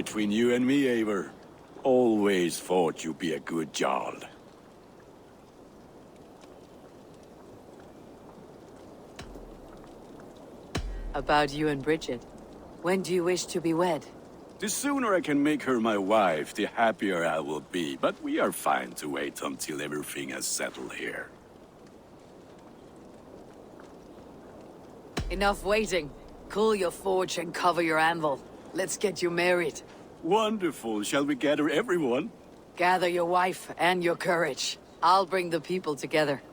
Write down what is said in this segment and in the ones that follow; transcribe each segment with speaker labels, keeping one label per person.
Speaker 1: between you and me, Eivor. Always thought you'd be a good Jarl.
Speaker 2: About you and Bridget. When do you wish to be wed?
Speaker 1: The sooner I can make her my wife, the happier I will be. But we are fine to wait until everything has settled here.
Speaker 2: Enough waiting. Cool your forge and cover your anvil. Let's get you married.
Speaker 1: Wonderful. Shall we gather everyone?
Speaker 2: Gather your wife and your courage. I'll bring the people together.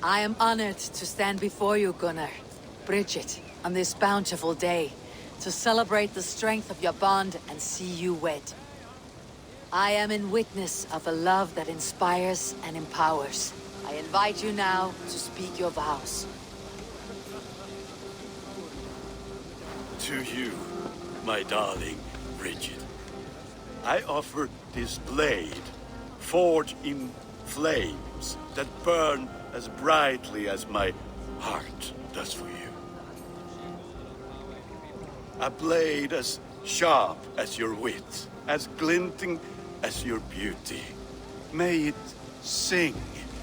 Speaker 2: I am honored to stand before you, Gunnar, Bridget, on this bountiful day, to celebrate the strength of your bond and see you wed. I am in witness of a love that inspires and empowers. I invite you now to speak your vows.
Speaker 1: To you, my darling Bridget, I offer this blade, forged in flames that burn as brightly as my heart does for you. A blade as sharp as your wit, as glinting as your beauty. May it sing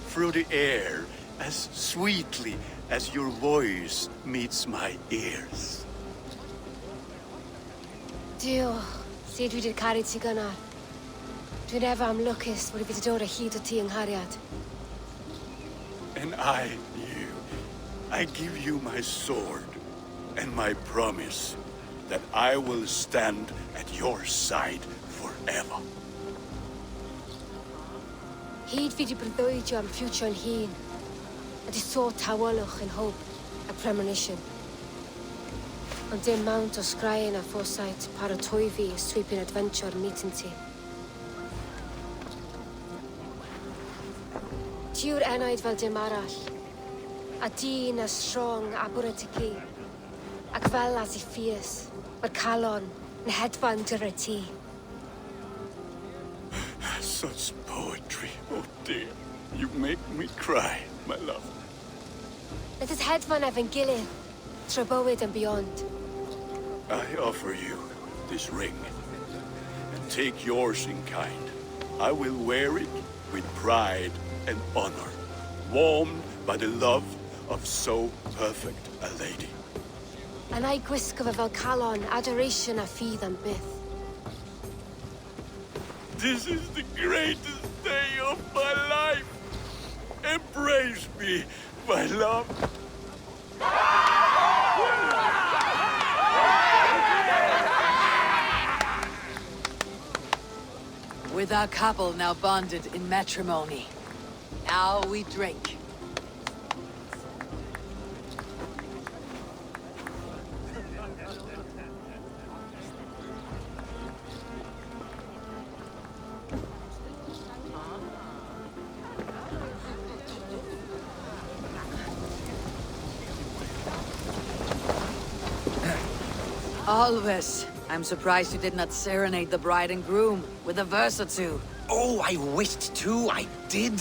Speaker 1: through the air as sweetly as your voice meets my ears.
Speaker 3: Dio, sut dwi 'di caru ti Gunnar. Dwi'n efo am lwcus bod I wedi dod o hyd o ti yng nghariad.
Speaker 1: And I give you my sword and my promise that I will stand at your side forever.
Speaker 3: Hyd fi 'di breuddwydio am ffiwtio yn hun, a di sôn tawolwch yn hope a premonition. Ond dim mount o sgraen a foresight paratoi fi sweeping adventure meeting ti. Tiw'r enaid fel dim arall, a dyn as strong a bwrdd ti ci, ac fel as I ffies, mae'r calon yn hedfan dyr y ti.
Speaker 1: Such poetry, oh dear. You make me cry, my love.
Speaker 3: Let us hedfan efo'n gilydd, trwy bywyd and beyond.
Speaker 1: I offer you this ring, and take yours in kind. I will wear it with pride and honor, warmed by the love of so perfect a lady.
Speaker 3: And I gwisgo fe fel calon, adoration a ffydd am byth.
Speaker 1: This is the greatest day of my life. Embrace me, my love.
Speaker 2: With our couple now bonded in matrimony, now we drink. Always. I'm surprised you did not serenade the bride and groom with a verse or two.
Speaker 4: Oh, I wished to, I did.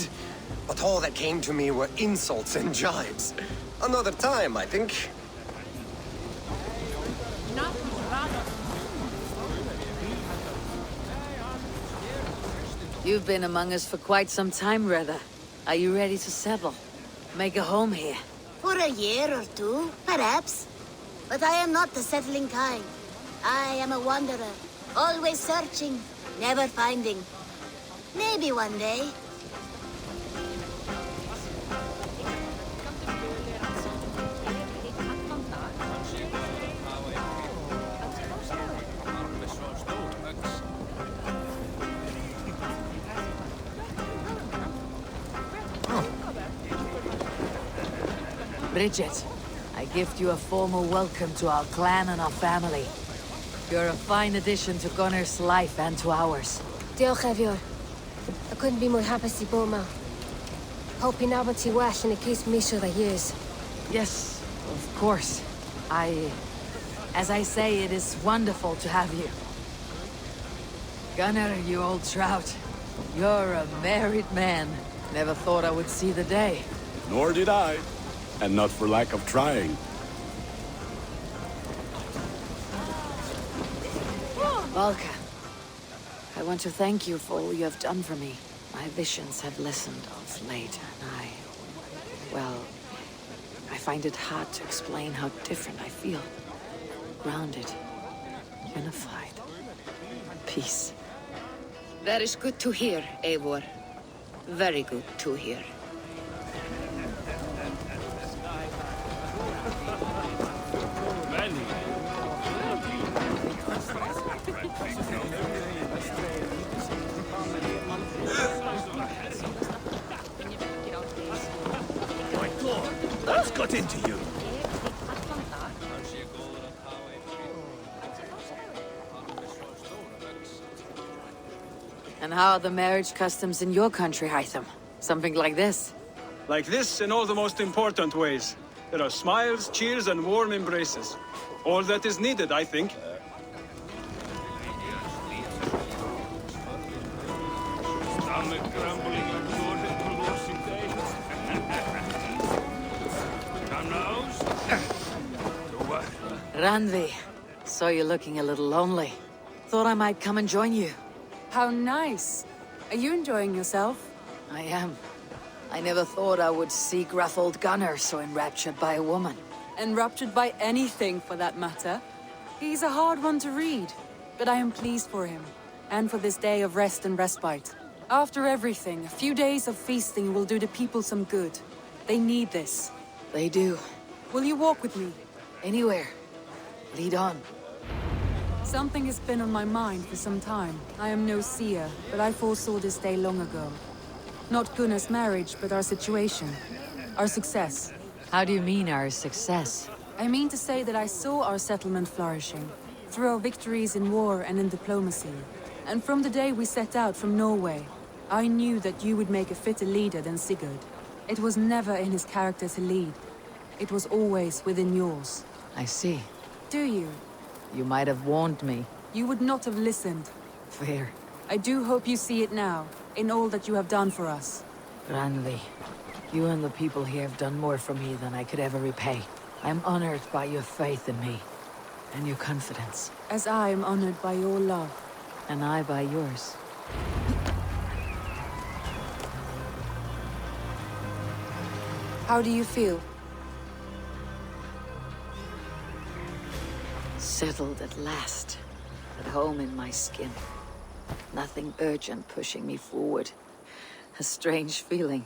Speaker 4: But all that came to me were insults and jibes. Another time, I think.
Speaker 2: You've been among us for quite some time, Reda. Are you ready to settle? Make a home here?
Speaker 5: For a year or two, perhaps. But I am not the settling kind. I am a wanderer, always searching, never finding. Maybe one day.
Speaker 2: Bridget, I gift you a formal welcome to our clan and our family. You're a fine addition to Gunnar's life and to ours.
Speaker 3: Diolch, Eivor. I couldn't be more happy to be ma. Hoping now but well in a case Misha the years.
Speaker 2: Yes, of course. As I say, it is wonderful to have you. Gunnar, you old trout. You're a married man. Never thought I would see the day.
Speaker 1: Nor did I. And not for lack of trying.
Speaker 2: Valka, I want to thank you for all you have done for me. My visions have lessened of late, and well, I find it hard to explain how different I feel. Grounded, unified, peace.
Speaker 6: That is good to hear, Eivor. Very good to hear.
Speaker 7: My God, what's got into you?
Speaker 2: And how are the marriage customs in your country, Hytham? Something like this?
Speaker 8: Like this in all the most important ways. There are smiles, cheers, and warm embraces. All that is needed, I think.
Speaker 2: Randvi, saw you looking a little lonely. Thought I might come and join you.
Speaker 9: How nice. Are you enjoying yourself?
Speaker 2: I am. I never thought I would see gruff old Gunnar so enraptured by a woman.
Speaker 9: Enraptured by anything, for that matter. He's a hard one to read, but I am pleased for him, and for this day of rest and respite. After everything, a few days of feasting will do the people some good. They need this.
Speaker 2: They do.
Speaker 9: Will you walk with me?
Speaker 2: Anywhere. Lead on.
Speaker 9: Something has been on my mind for some time. I am no seer, but I foresaw this day long ago. Not Gunnar's marriage, but our situation. Our success.
Speaker 2: How do you mean our success?
Speaker 9: I mean to say that I saw our settlement flourishing, through our victories in war and in diplomacy. And from the day we set out from Norway, I knew that you would make a fitter leader than Sigurd. It was never in his character to lead. It was always within yours.
Speaker 2: I see.
Speaker 9: Do you?
Speaker 2: You might have warned me.
Speaker 9: You would not have listened.
Speaker 2: Fair.
Speaker 9: I do hope you see it now, in all that you have done for us.
Speaker 2: Randvi, you and the people here have done more for me than I could ever repay. I am honored by your faith in me, and your confidence.
Speaker 9: As I am honored by your love.
Speaker 2: And I by yours.
Speaker 9: How do you feel?
Speaker 2: Settled at last. At home in my skin. Nothing urgent pushing me forward. A strange feeling.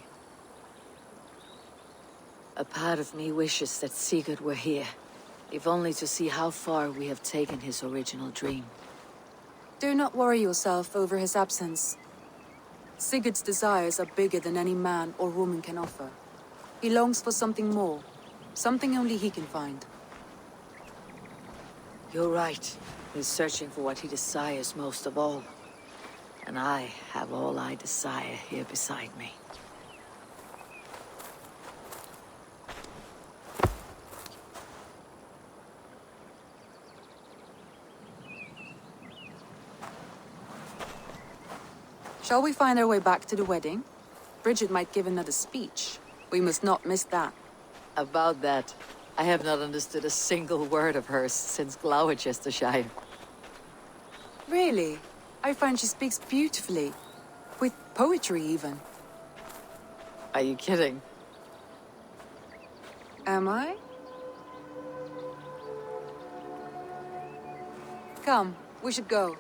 Speaker 2: A part of me wishes that Sigurd were here, if only to see how far we have taken his original dream.
Speaker 9: Do not worry yourself over his absence. Sigurd's desires are bigger than any man or woman can offer. He longs for something more, something only he can find.
Speaker 2: You're right. He's searching for what he desires most of all. And I have all I desire here beside me.
Speaker 9: Shall we find our way back to the wedding? Bridget might give another speech. We must not miss that.
Speaker 2: About that, I have not understood a single word of hers since Gloucestershire.
Speaker 9: Really? I find she speaks beautifully. With poetry, even.
Speaker 2: Are you kidding?
Speaker 9: Am I? Come, we should go.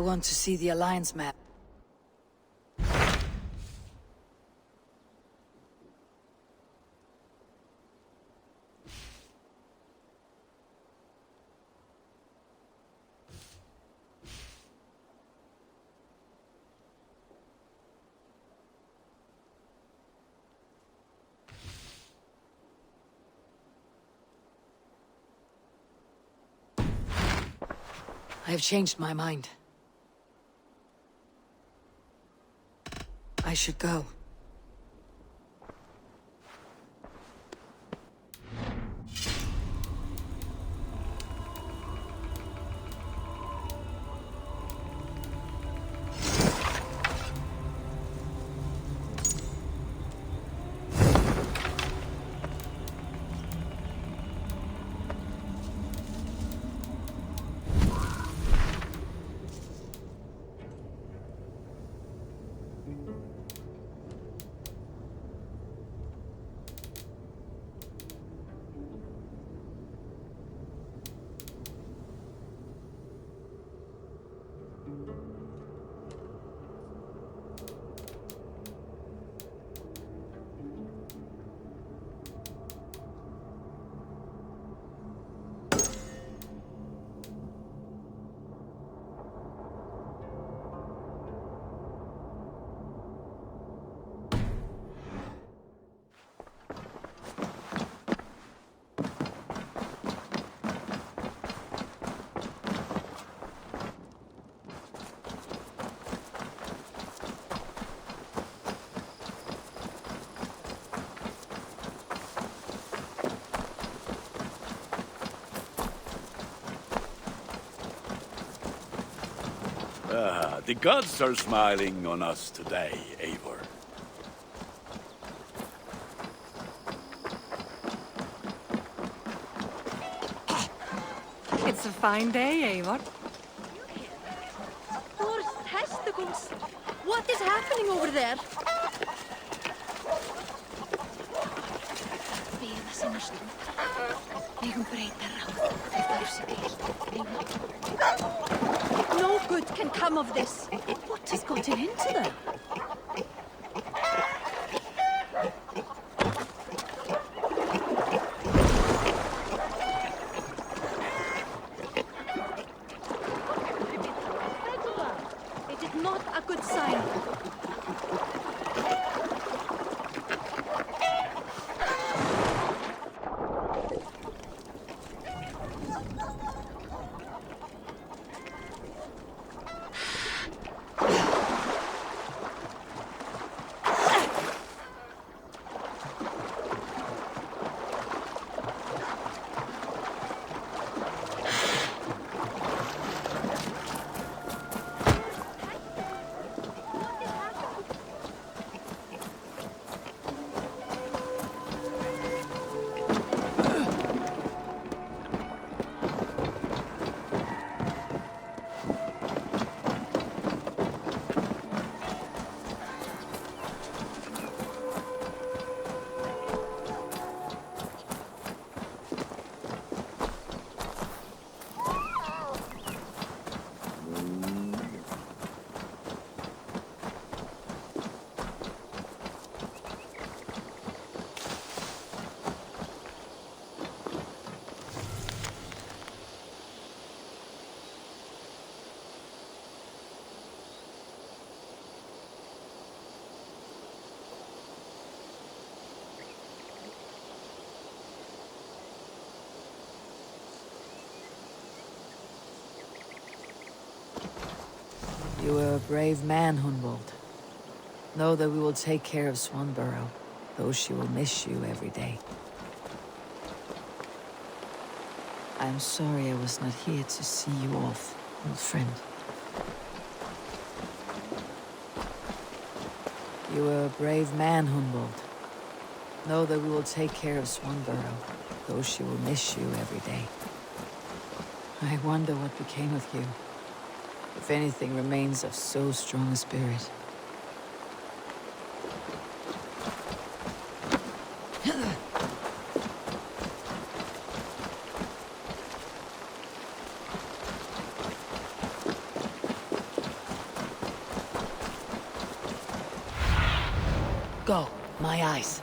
Speaker 2: I want to see the Alliance map. I have changed my mind. I should go.
Speaker 1: The gods are smiling on us today, Eivor.
Speaker 10: It's a fine day, Eivor.
Speaker 3: Thor's testicles! What is happening over there? No good can come of this.
Speaker 10: What has gotten into them?
Speaker 3: It is not a good sign.
Speaker 2: You were a brave man, Hunwald. Know that we will take care of Swanborough, though she will miss you every day. I'm sorry I was not here to see you off, old friend. You were a brave man, Hunwald. Know that we will take care of Swanborough, though she will miss you every day. I wonder what became of you. If anything remains of so strong a spirit. go. My eyes.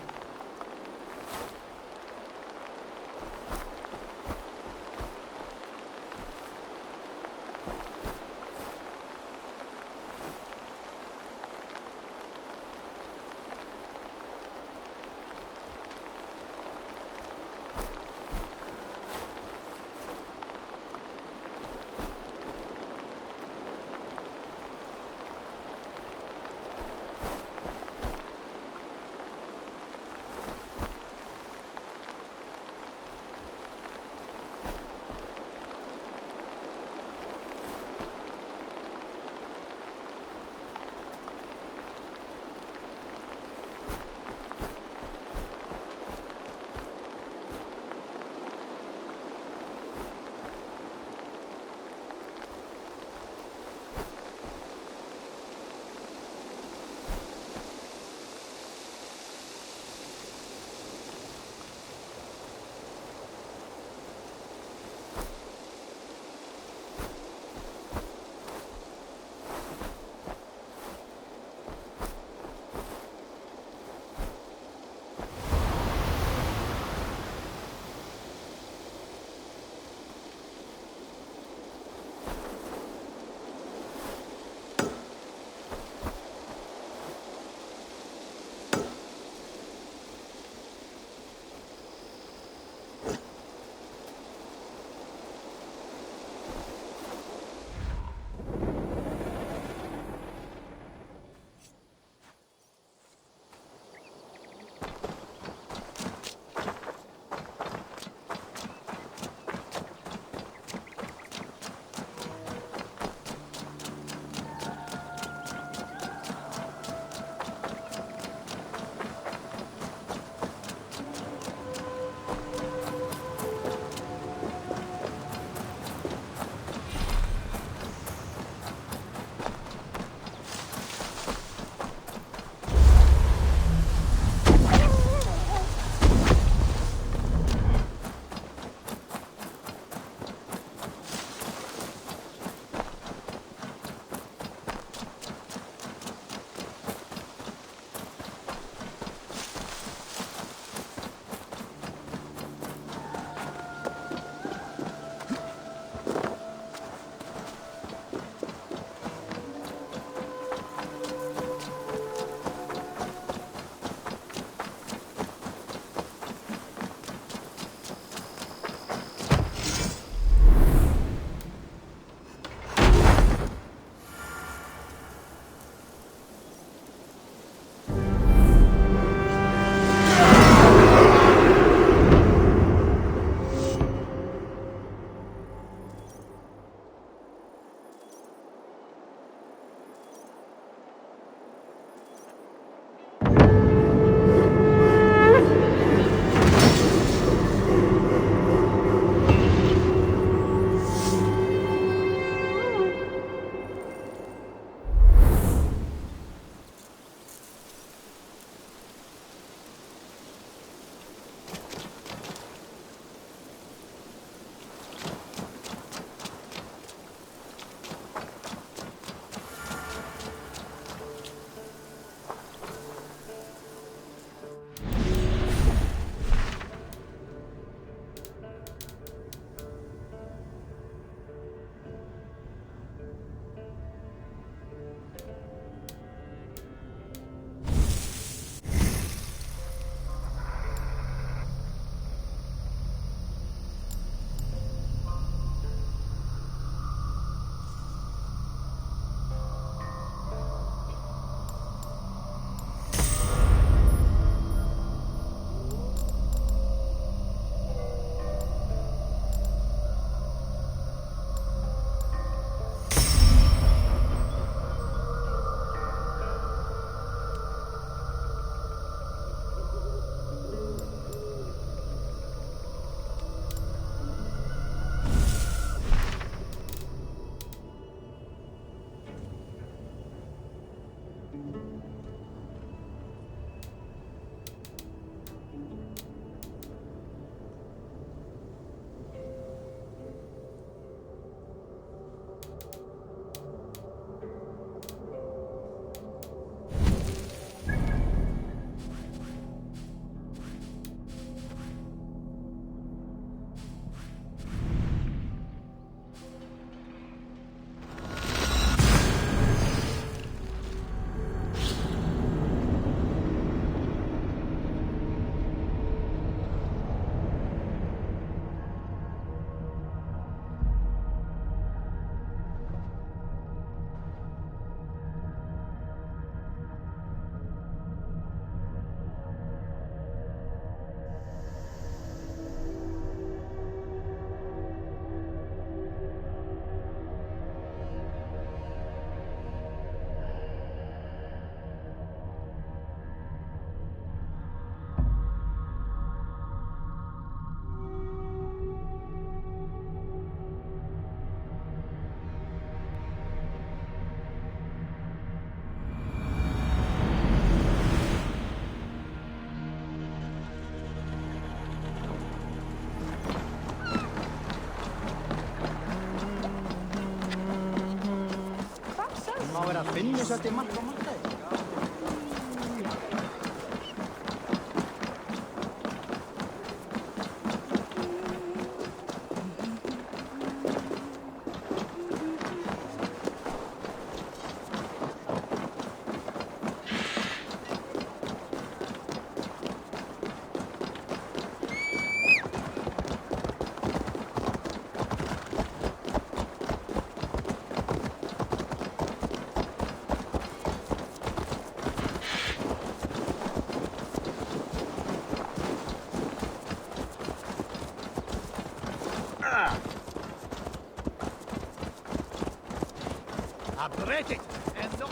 Speaker 7: Break it and not.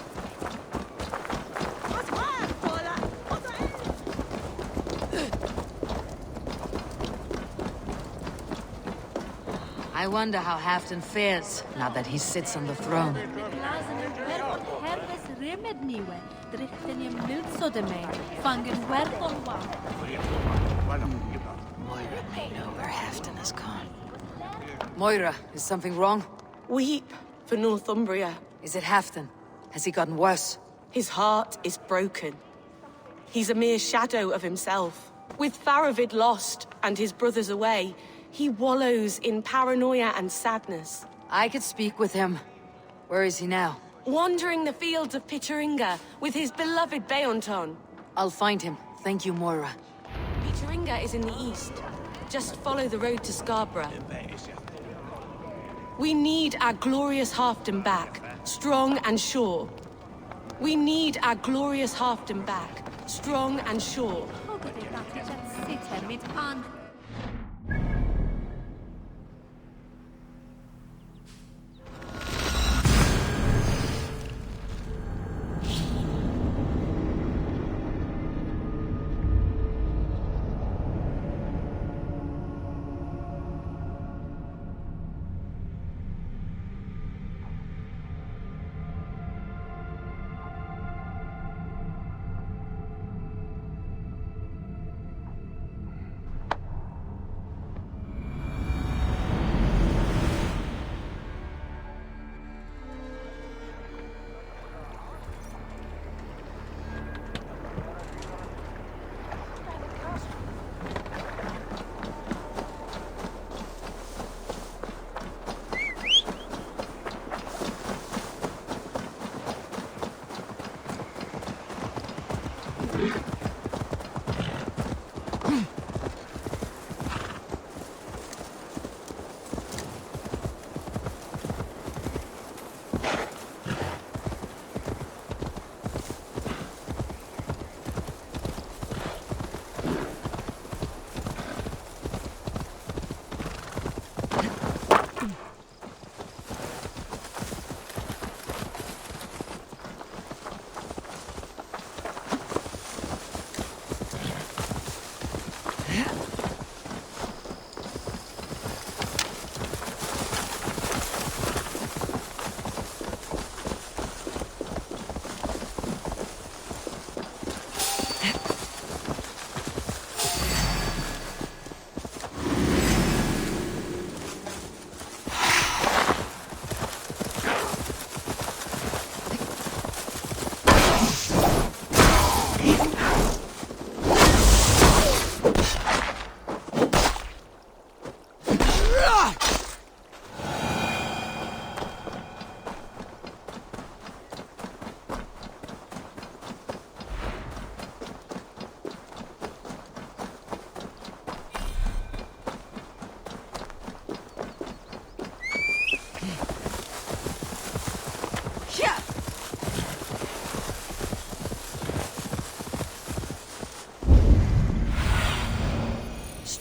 Speaker 2: I wonder how Halfdan fares now that he sits on the throne. Moira may know where Halfdan has gone. Moira, is something wrong?
Speaker 11: Weep for Northumbria.
Speaker 2: Is it Halfdan? Has he gotten worse?
Speaker 11: His heart is broken. He's a mere shadow of himself. With Faravid lost and his brothers away, he wallows in paranoia and sadness.
Speaker 2: I could speak with him. Where is he now?
Speaker 11: Wandering the fields of Pitteringa with his beloved Beonton.
Speaker 2: I'll find him. Thank you, Moira.
Speaker 11: Pitteringa is in the east. Just follow the road to Scarborough. We need our glorious Halfdan back, strong and sure. We need our glorious Halfdan back, strong and sure.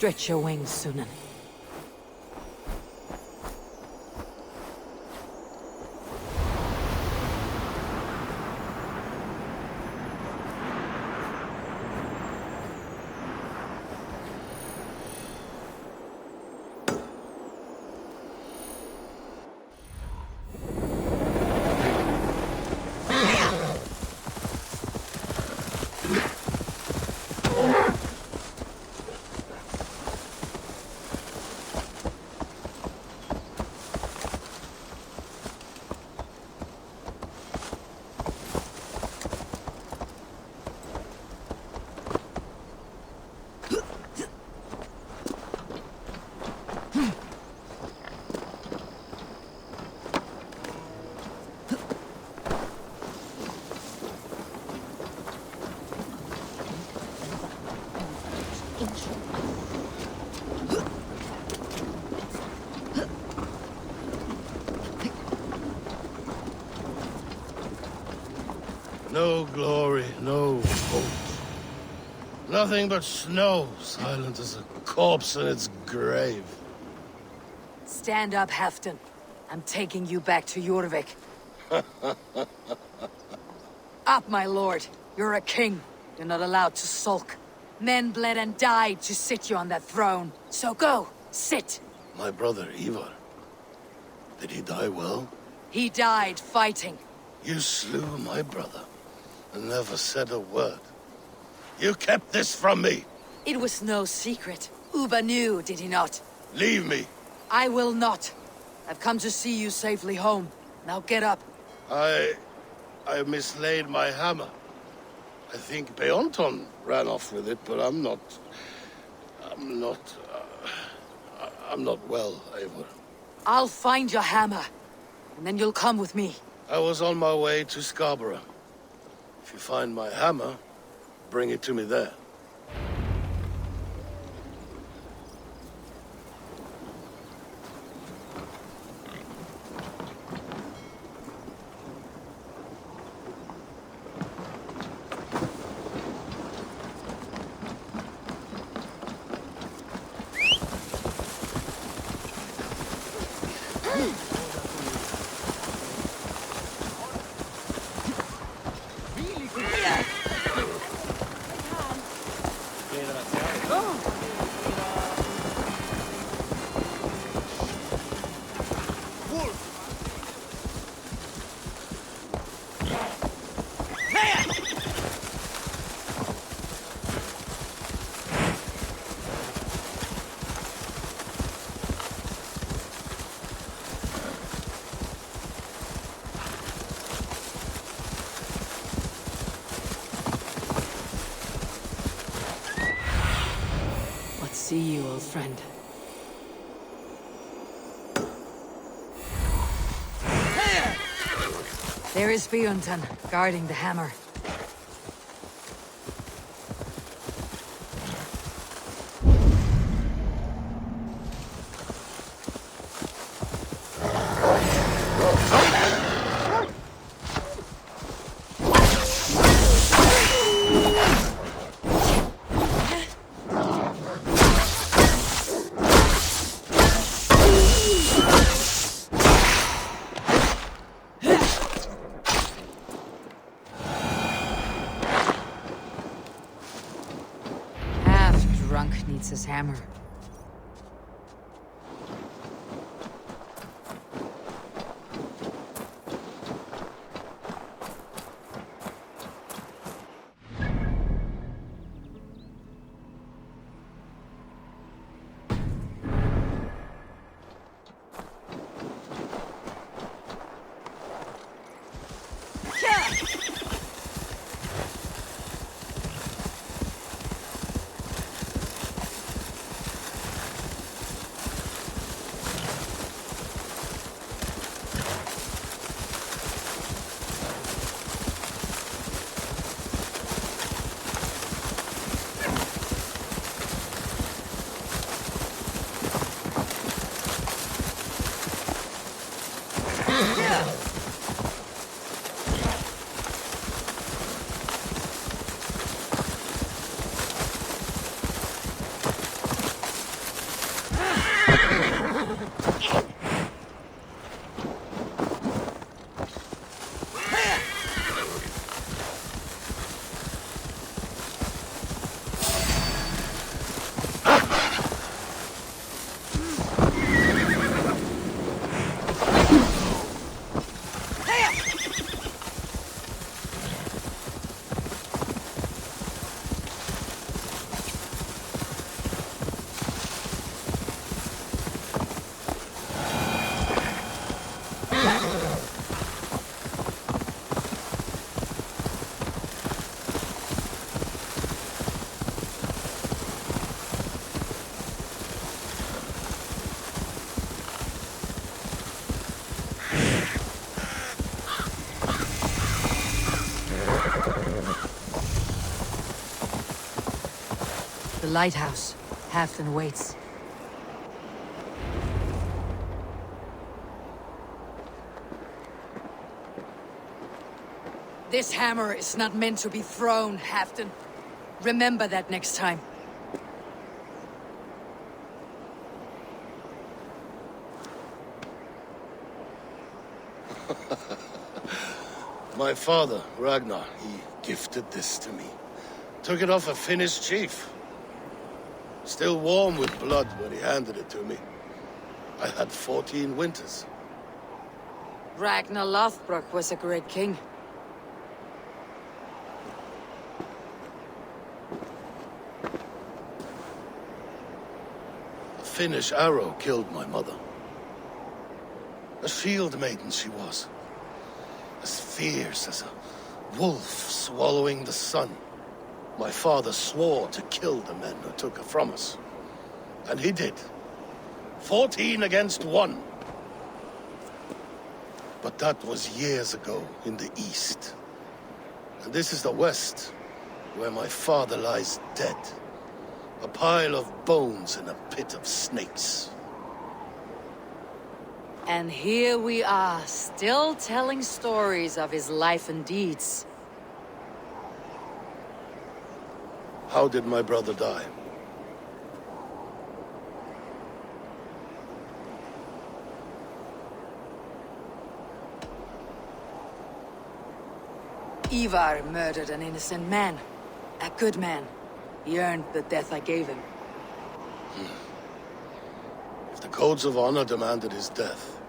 Speaker 2: Stretch your wings, Sunan.
Speaker 12: No glory, no hope. Nothing but snow, silent as a corpse in its grave.
Speaker 2: Stand up, Halfdan. I'm taking you back to Jorvik. Up, my lord. You're a king. You're not allowed to sulk. Men bled and died to sit you on that throne. So go, sit.
Speaker 12: My brother, Eivor. Did he die well?
Speaker 2: He died fighting.
Speaker 12: You slew my brother and never said a word. You kept this from me.
Speaker 2: It was no secret. Uba knew, did he not?
Speaker 12: Leave me.
Speaker 2: I will not. I've come to see you safely home. Now get up.
Speaker 12: I mislaid my hammer. I think Beonton ran off with it, but I'm not well, Eivor.
Speaker 2: I'll find your hammer, and then you'll come with me.
Speaker 12: I was on my way to Scarborough. If you find my hammer, bring it to me there.
Speaker 2: See you, old friend. There is Beonton, guarding the hammer. Needs his hammer. The lighthouse. Halfdan waits. This hammer is not meant to be thrown, Halfdan. Remember that next time.
Speaker 12: My father, Ragnar, he gifted this to me. Took it off a Finnish chief. Still warm with blood when he handed it to me. I had 14 winters.
Speaker 2: Ragnar Lothbrok was a great king.
Speaker 12: A Finnish arrow killed my mother. A shield maiden she was. As fierce as a wolf swallowing the sun. My father swore to kill the men who took her from us. And he did. 14 against 1. But that was years ago in the east. And this is the west, where my father lies dead. A pile of bones in a pit of snakes.
Speaker 2: And here we are, still telling stories of his life and deeds.
Speaker 12: How did my brother die?
Speaker 2: Ivar murdered an innocent man. A good man. He earned the death I gave him.
Speaker 12: If the codes of honor demanded his death,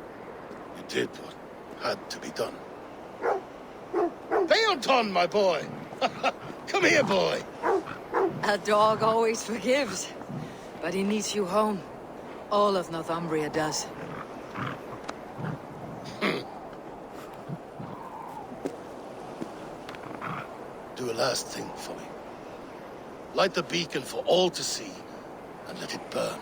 Speaker 12: you did what had to be done. Beelton, my boy! Come here, boy!
Speaker 2: A dog always forgives. But he needs you home. All of Northumbria does.
Speaker 12: Do a last thing for me. Light the beacon for all to see, and let it burn.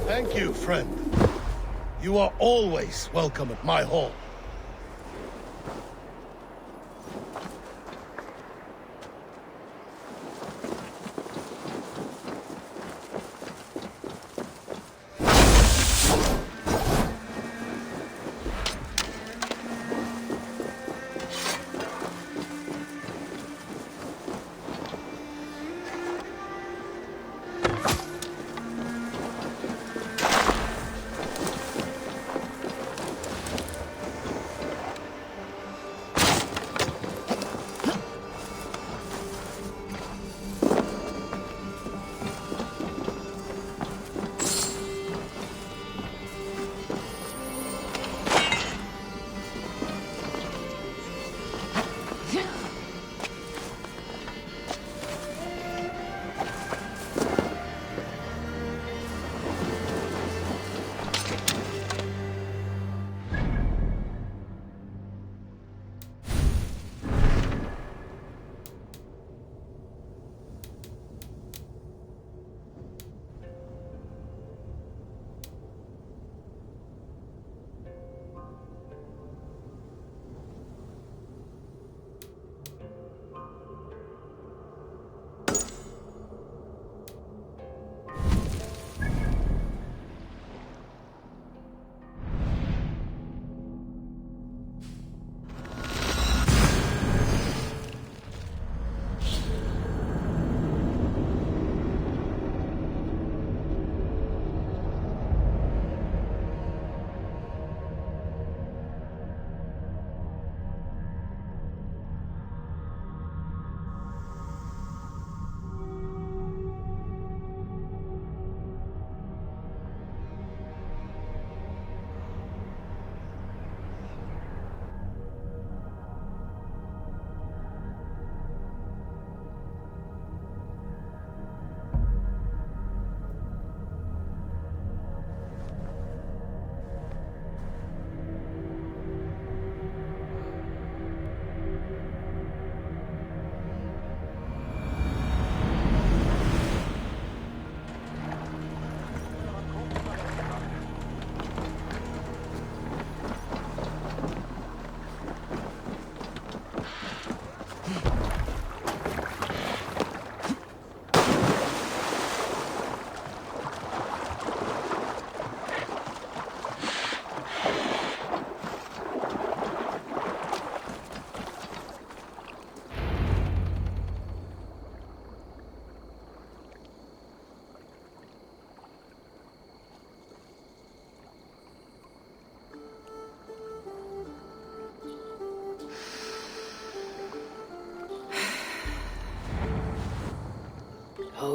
Speaker 12: Thank you, friend. You are always welcome at my hall.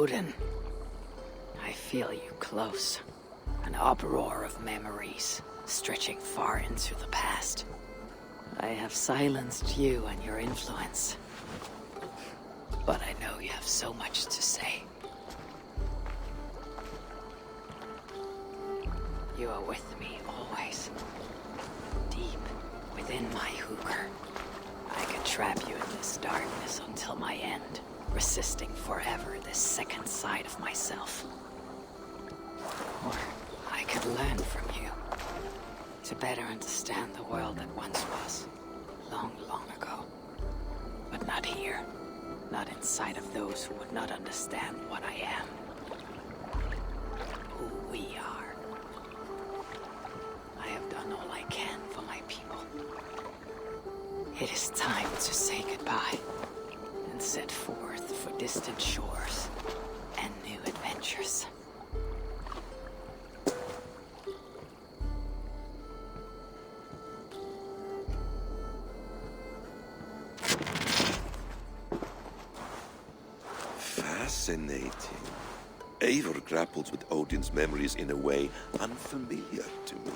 Speaker 2: Odin. I feel you close. An uproar of memories, stretching far into the past. I have silenced you and your influence. But I know you have so much to say. You are with me always. Deep within my hooker. I could trap you in this darkness until my end, resisting forever this second side of myself. Or I could learn from you, to better understand the world that once was, long, long ago. But not here, not inside of those who would not understand what I am. Who we are. I have done all I can for my people. It is time to say goodbye, and set forth for distant shores and new adventures.
Speaker 13: Fascinating. Eivor grapples with Odin's memories in a way unfamiliar to me.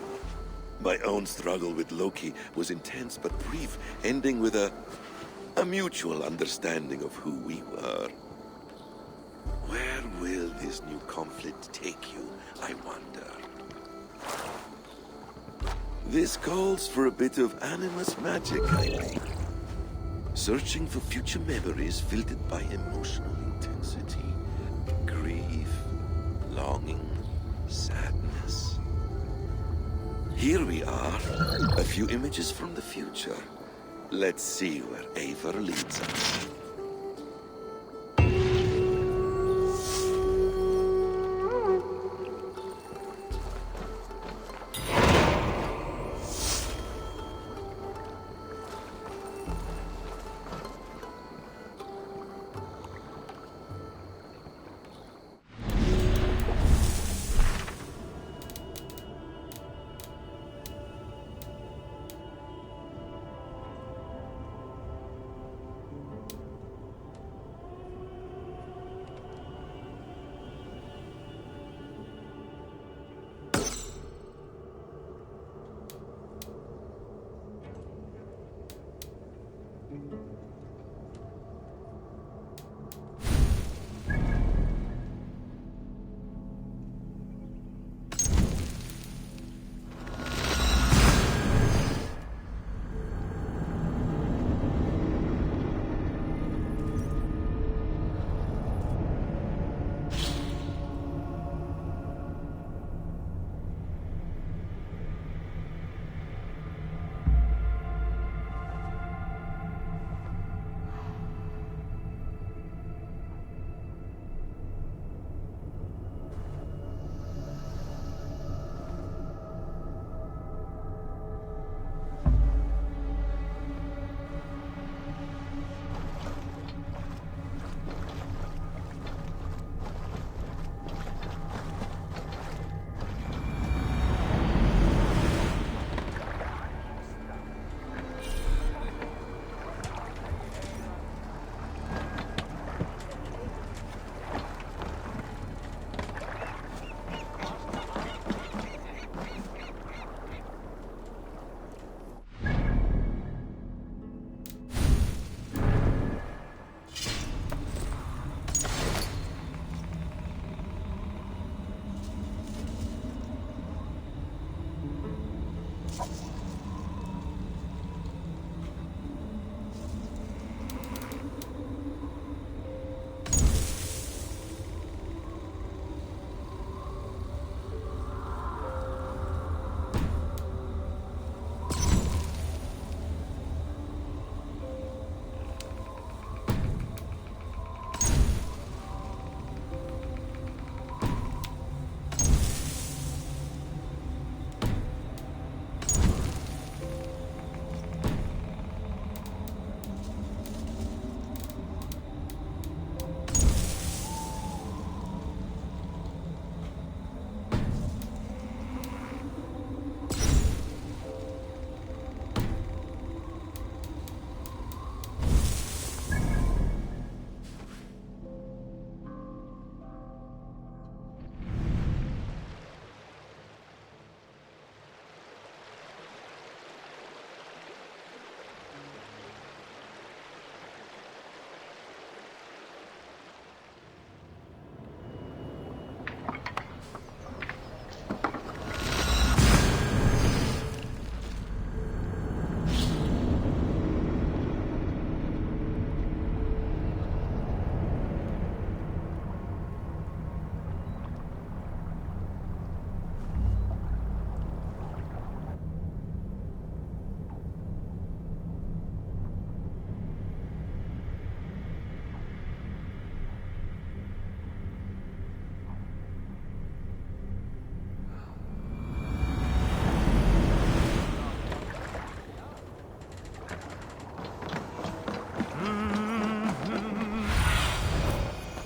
Speaker 13: My own struggle with Loki was intense but brief, ending with a mutual understanding of who we were. Where will this new conflict take you, I wonder? This calls for a bit of animus magic, I think. Searching for future memories filtered by emotional intensity, grief, longing, sadness. Here we are, a few images from the future. Let's see where Eivor leads us.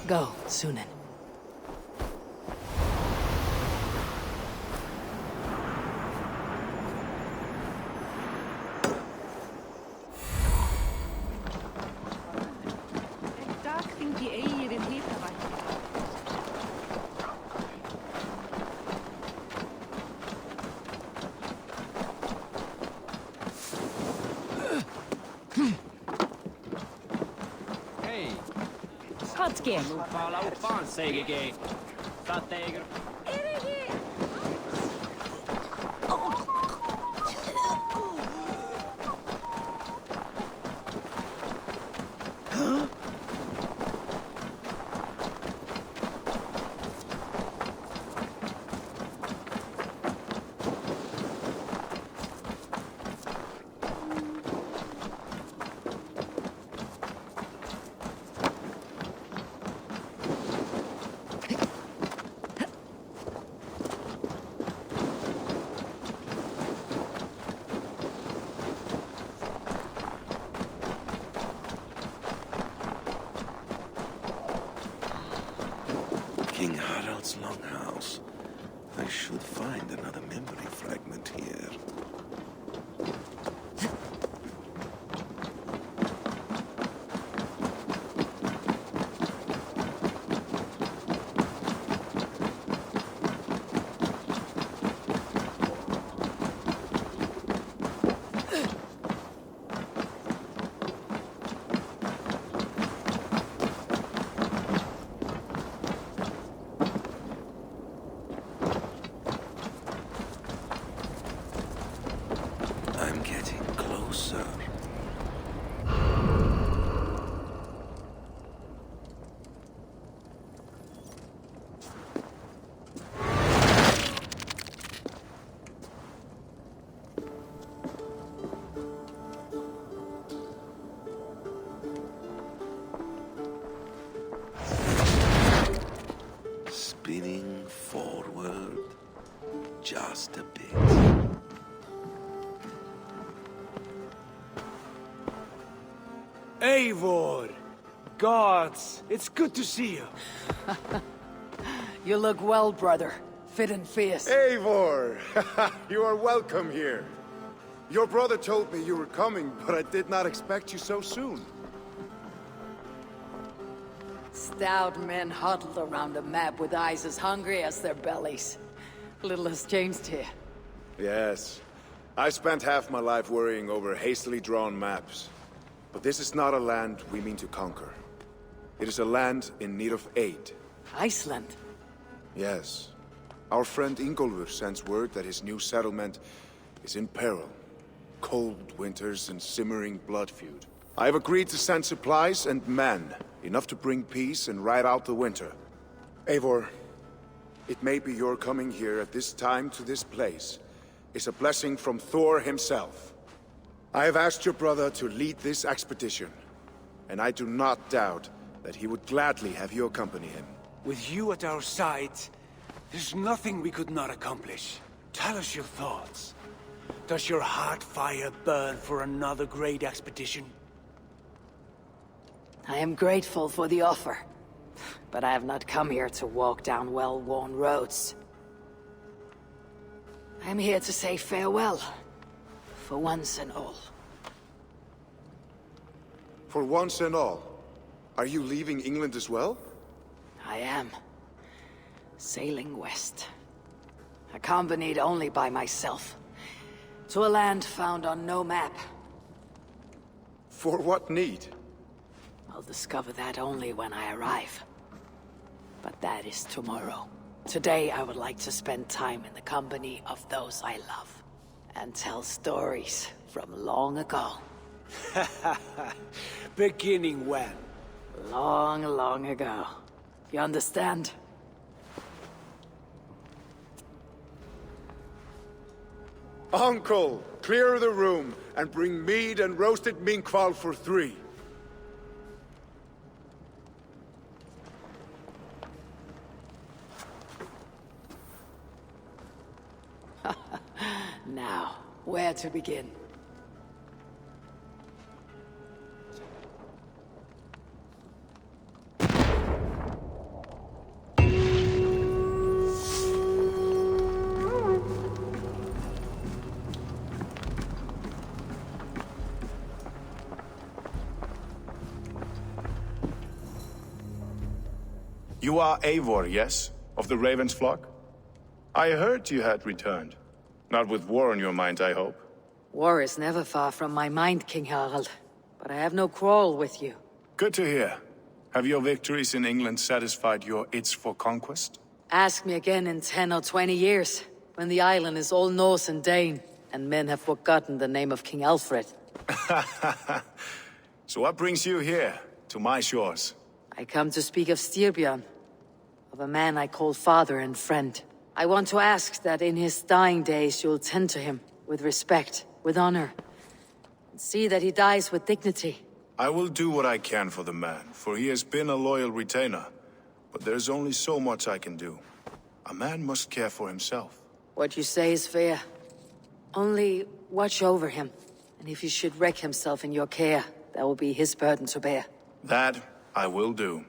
Speaker 2: Go, Sunan.
Speaker 13: King Harald's longhouse. I should find another memory fragment here. I'm getting closer. Spinning forward just a bit.
Speaker 14: Eivor! Gods, it's good to see you.
Speaker 2: You look well, brother. Fit and fierce.
Speaker 15: Eivor! You are welcome here. Your brother told me you were coming, but I did not expect you so soon.
Speaker 2: Stout men huddled around a map with eyes as hungry as their bellies. Little has changed here.
Speaker 15: Yes. I spent half my life worrying over hastily drawn maps. But this is not a land we mean to conquer. It is a land in need of aid.
Speaker 2: Iceland?
Speaker 15: Yes. Our friend Ingólfur sends word that his new settlement is in peril. Cold winters and simmering blood feud. I have agreed to send supplies and men, enough to bring peace and ride out the winter. Eivor, it may be your coming here at this time to this place is a blessing from Thor himself. I have asked your brother to lead this expedition, and I do not doubt that he would gladly have you accompany him.
Speaker 14: With you at our side, there's nothing we could not accomplish. Tell us your thoughts. Does your heart fire burn for another great expedition?
Speaker 2: I am grateful for the offer, but I have not come here to walk down well-worn roads. I am here to say farewell, for once and all.
Speaker 15: For once and all? Are you leaving England as well?
Speaker 2: I am. Sailing west. Accompanied only by myself. To a land found on no map.
Speaker 15: For what need?
Speaker 2: I'll discover that only when I arrive. But that is tomorrow. Today I would like to spend time in the company of those I love. And tell stories from long ago.
Speaker 14: Beginning when?
Speaker 2: Long, long ago. You understand?
Speaker 15: Uncle, clear the room and bring mead and roasted minkval for 3.
Speaker 2: Now, where to begin?
Speaker 15: You are Eivor, yes? Of the Raven's flock? I heard you had returned. Not with war on your mind, I hope.
Speaker 2: War is never far from my mind, King Harald. But I have no quarrel with you.
Speaker 15: Good to hear. Have your victories in England satisfied your itch for conquest?
Speaker 2: Ask me again in 10 or 20 years, when the island is all Norse and Dane, and men have forgotten the name of King Alfred.
Speaker 15: So what brings you here, to my shores?
Speaker 2: I come to speak of Styrbjörn, of a man I call father and friend. I want to ask that in his dying days you'll tend to him, with respect, with honor, and see that he dies with dignity.
Speaker 15: I will do what I can for the man, for he has been a loyal retainer. But there's only so much I can do. A man must care for himself.
Speaker 2: What you say is fair. Only watch over him, and if he should wreck himself in your care, that will be his burden to bear.
Speaker 15: That I will do.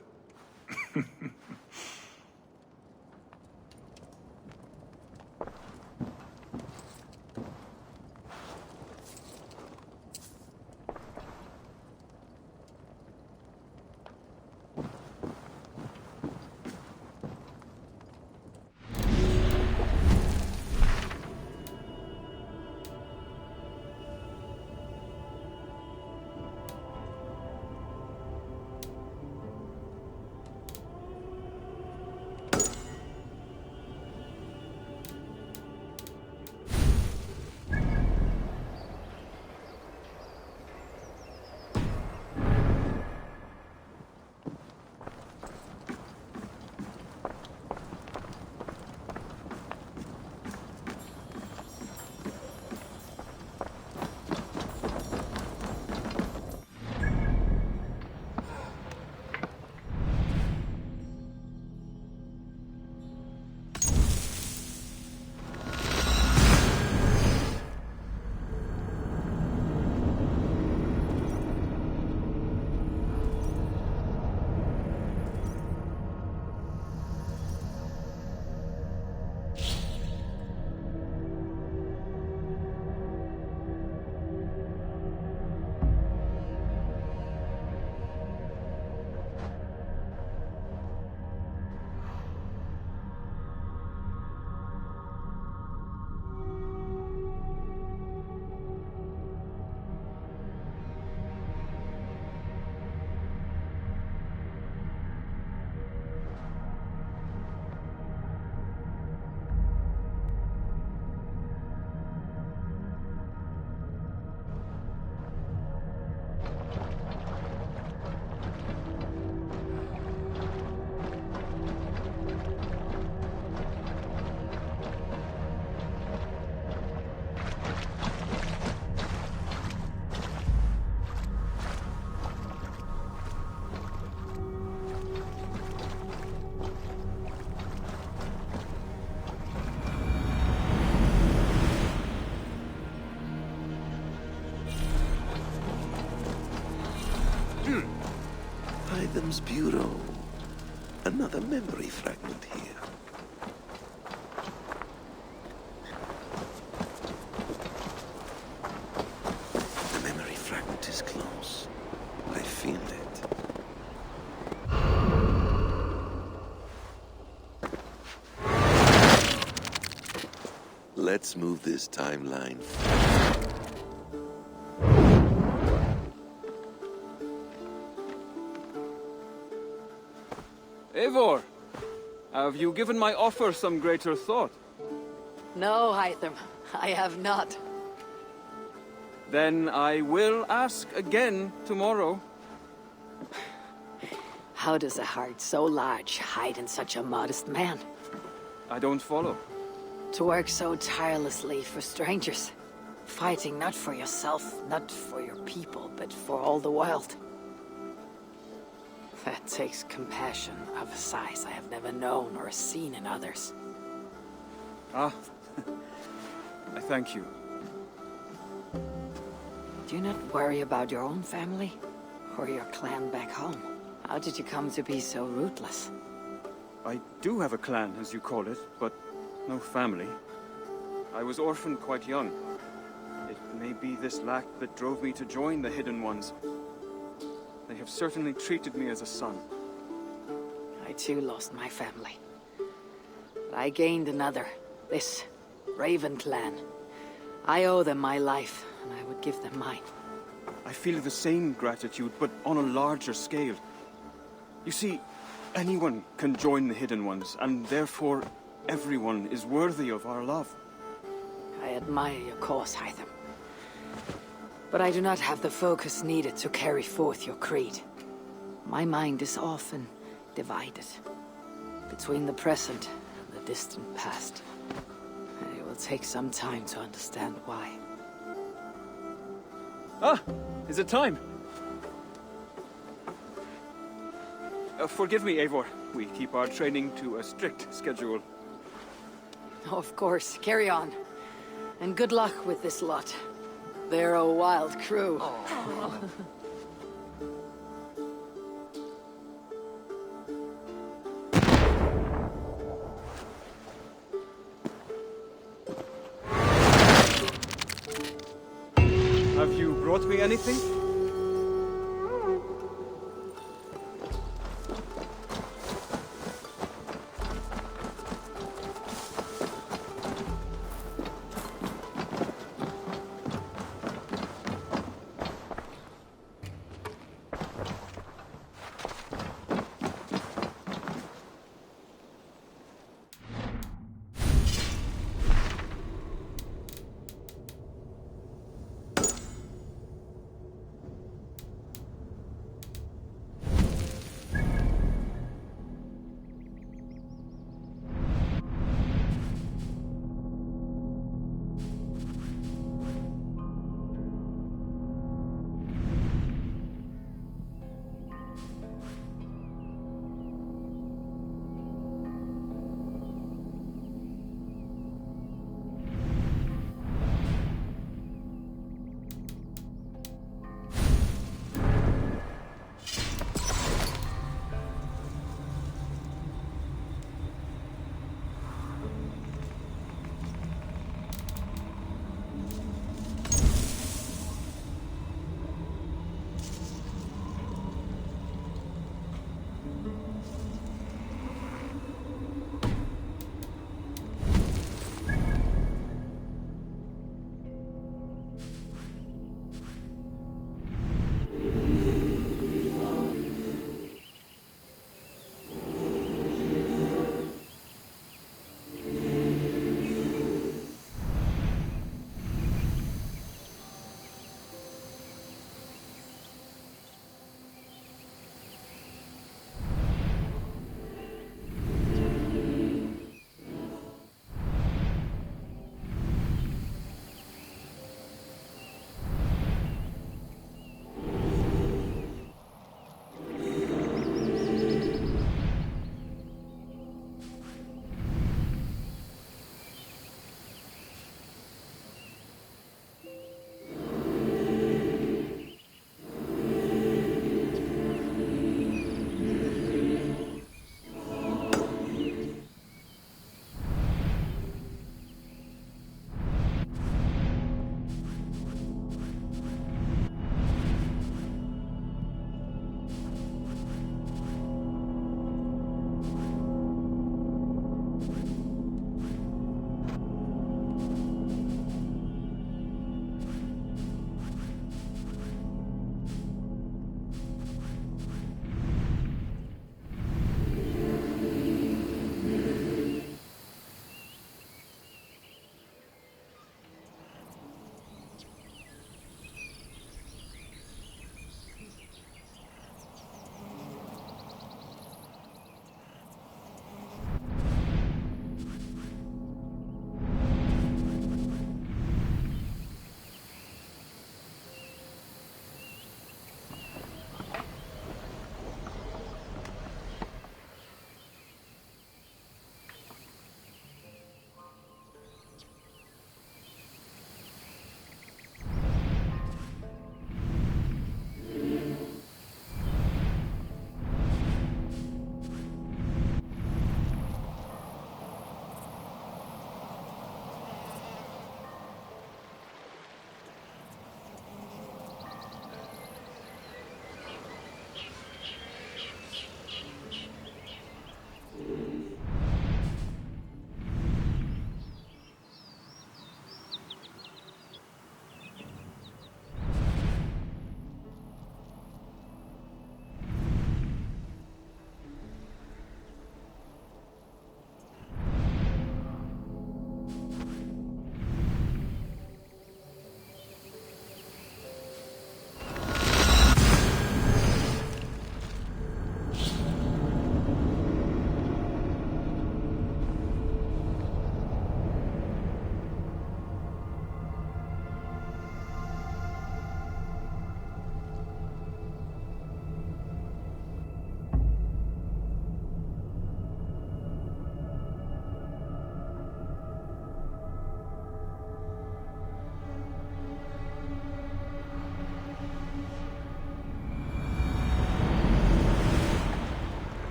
Speaker 13: Items Bureau. Another memory fragment here. The memory fragment is close. I feel it. Let's move this timeline.
Speaker 8: Eivor, have you given my offer some greater thought?
Speaker 2: No, Hytham, I have not.
Speaker 8: Then I will ask again tomorrow.
Speaker 2: How does a heart so large hide in such a modest man?
Speaker 8: I don't follow.
Speaker 2: To work so tirelessly for strangers. Fighting not for yourself, not for your people, but for all the world. That takes compassion of a size I have never known or seen in others.
Speaker 8: Ah, I thank you.
Speaker 2: Do you not worry about your own family? Or your clan back home? How did you come to be so rootless?
Speaker 8: I do have a clan, as you call it, but no family. I was orphaned quite young. It may be this lack that drove me to join the Hidden Ones. They have certainly treated me as a son.
Speaker 2: I too lost my family. But I gained another. This Raven clan. I owe them my life, and I would give them mine.
Speaker 8: I feel the same gratitude, but on a larger scale. You see, anyone can join the Hidden Ones, and therefore everyone is worthy of our love.
Speaker 2: I admire your cause, Hytham. But I do not have the focus needed to carry forth your creed. My mind is often divided between the present and the distant past. It will take some time to understand why.
Speaker 8: Ah! Is it time? Forgive me, Eivor. We keep our training to a strict schedule.
Speaker 2: Of course, carry on. And good luck with this lot. They're a wild crew.
Speaker 8: Have you brought me anything?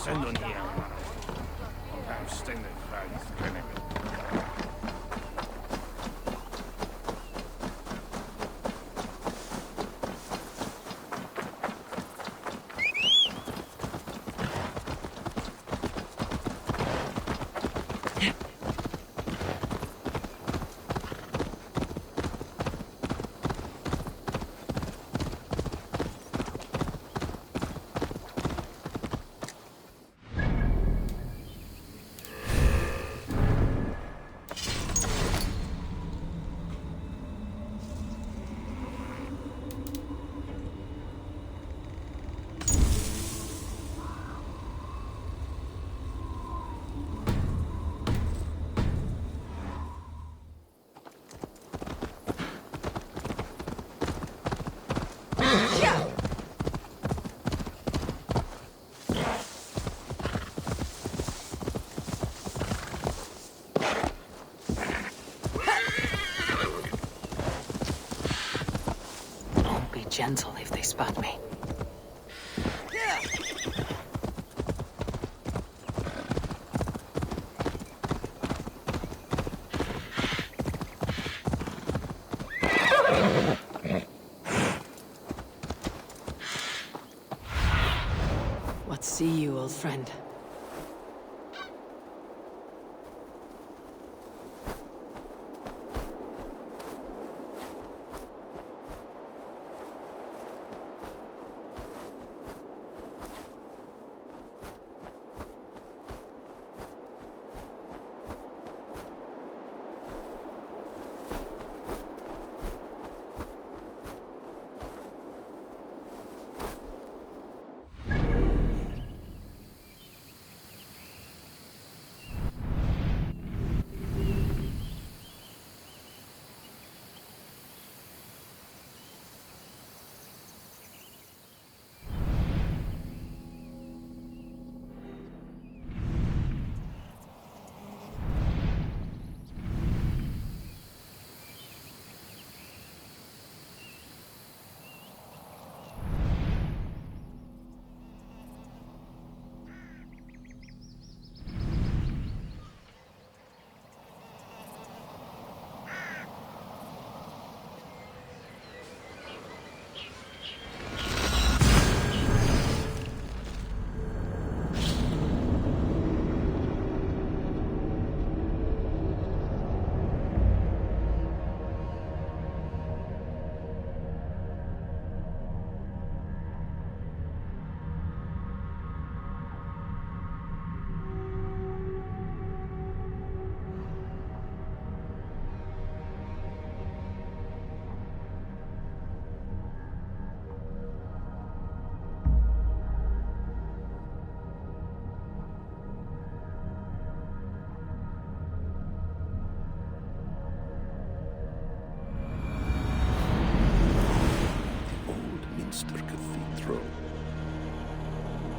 Speaker 7: synd o'n hi am. Ond am stynnu ffraith gynnig.
Speaker 2: Gentle if they spot me. What see you, old friend?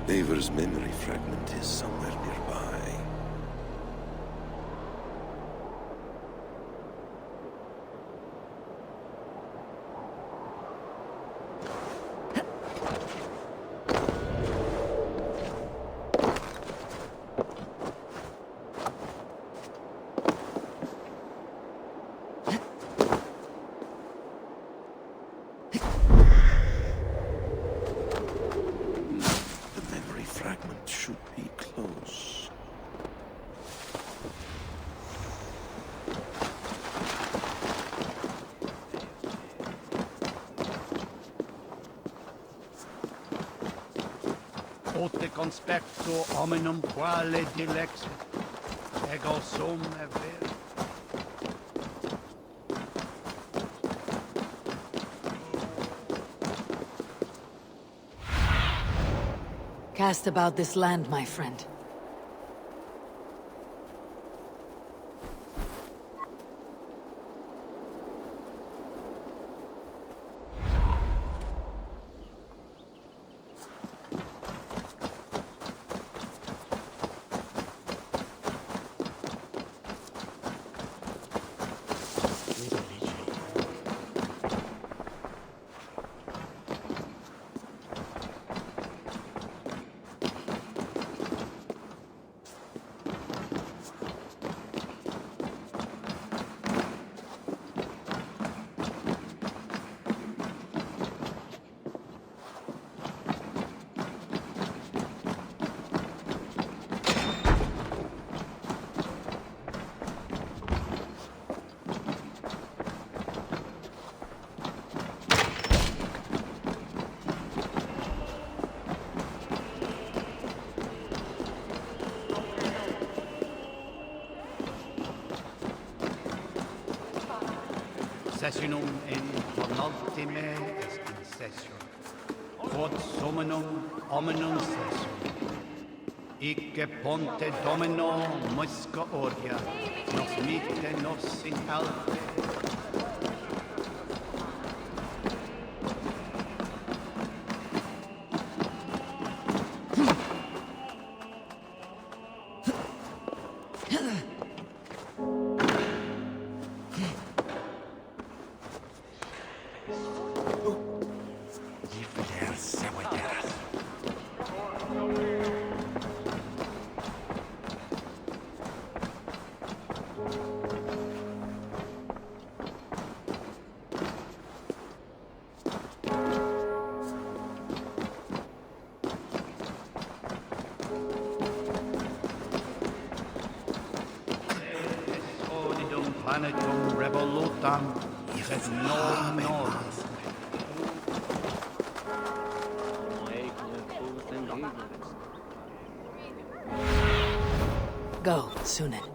Speaker 13: Eivor's memory fragment is somewhere nearby.
Speaker 7: Ote conspecto hominum quale dilexit, ego sum ver.
Speaker 2: Cast about this land, my friend.
Speaker 16: sessionum in penultime session. Quod summum hominum session. Icke ponte domino musca orgia, nos mite nos in alfe. Planetum revolutam, sed non nobis.
Speaker 2: Go, Sunan.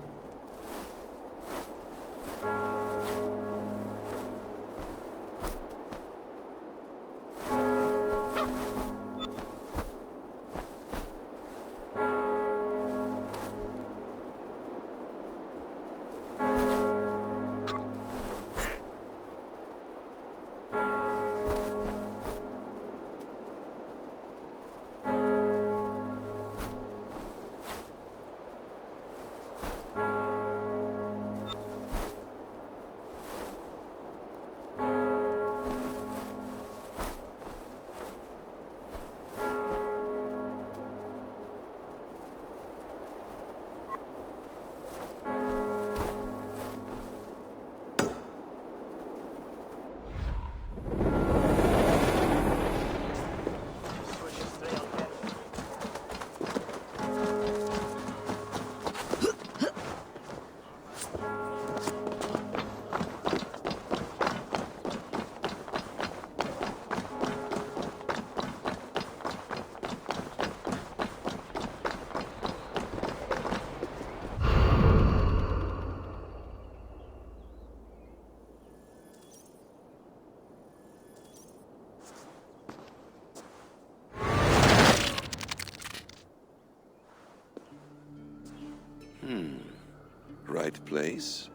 Speaker 13: Right place,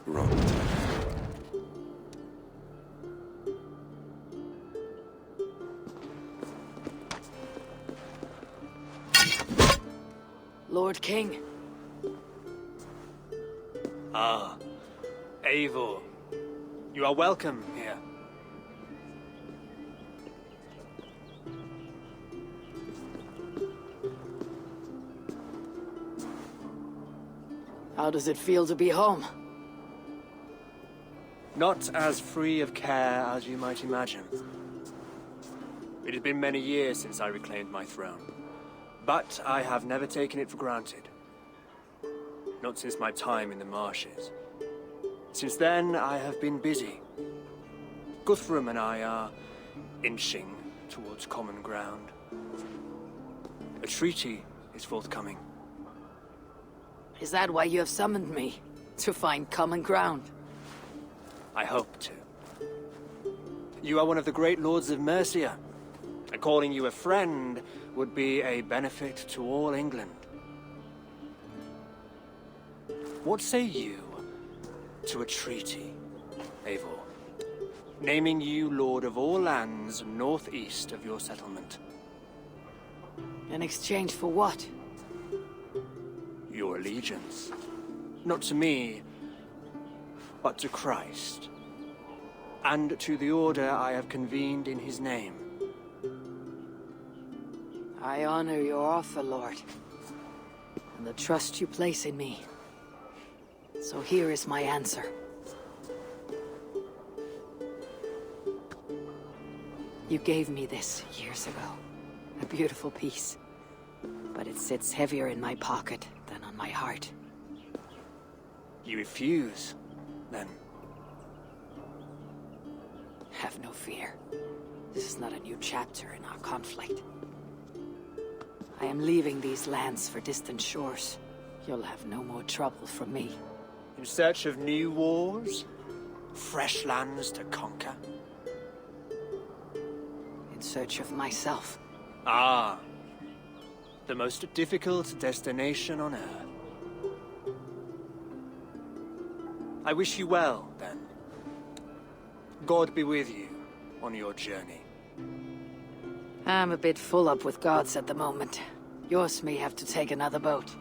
Speaker 13: wrong time.
Speaker 2: Lord King.
Speaker 14: Ah, Eivor. You are welcome here.
Speaker 2: How does it feel to be home?
Speaker 14: Not as free of care as you might imagine. It has been many years since I reclaimed my throne, but I have never taken it for granted. Not since my time in the marshes. Since then, I have been busy. Guthrum and I are inching towards common ground. A treaty is forthcoming.
Speaker 2: Is that why you have summoned me? To find common ground?
Speaker 14: I hope to. You are one of the great lords of Mercia, and calling you a friend would be a benefit to all England. What say you to a treaty, Eivor? Naming you lord of all lands northeast of your settlement.
Speaker 2: In exchange for what?
Speaker 14: Your allegiance. Not to me, but to Christ. And to the order I have convened in his name.
Speaker 2: I honor your offer, Lord, and the trust you place in me. So here is my answer. You gave me this years ago. A beautiful piece. But it sits heavier in my pocket than on my heart.
Speaker 14: You refuse, then?
Speaker 2: Have no fear. This is not a new chapter in our conflict. I am leaving these lands for distant shores. You'll have no more trouble from me.
Speaker 14: In search of new wars? Fresh lands to conquer?
Speaker 2: In search of myself.
Speaker 14: Ah. The most difficult destination on Earth. I wish you well, then. God be with you on your journey.
Speaker 2: I'm a bit full up with gods at the moment. Yours may have to take another boat.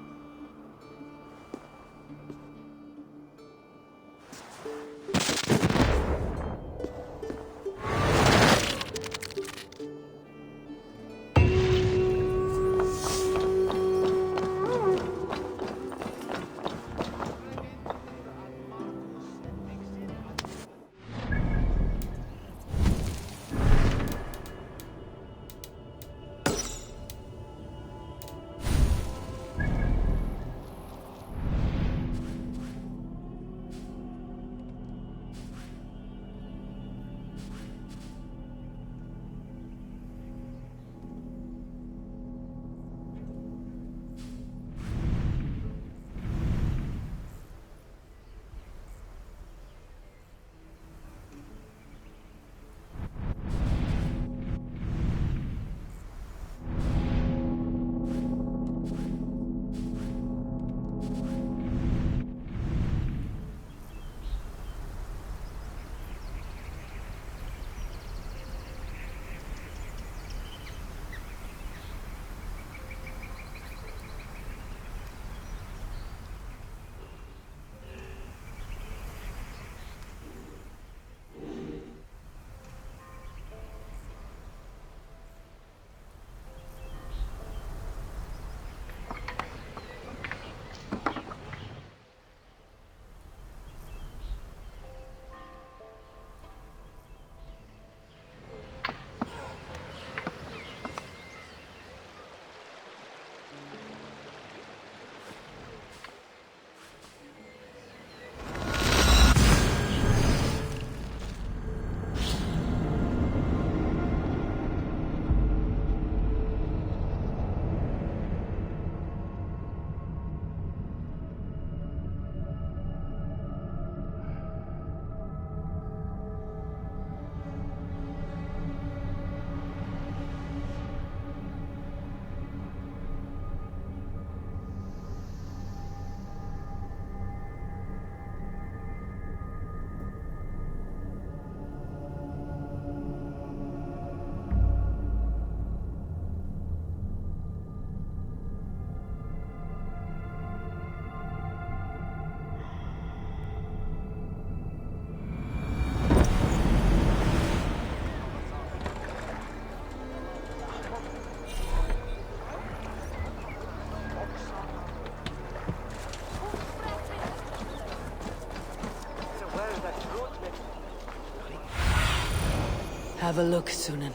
Speaker 2: Have a look, Sunan.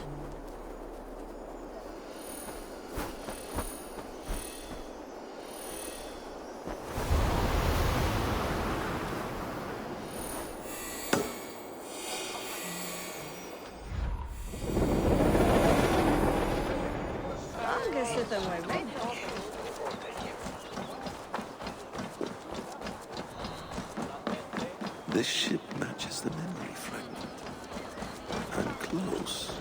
Speaker 13: This ship matches the memory fragment. I'm close.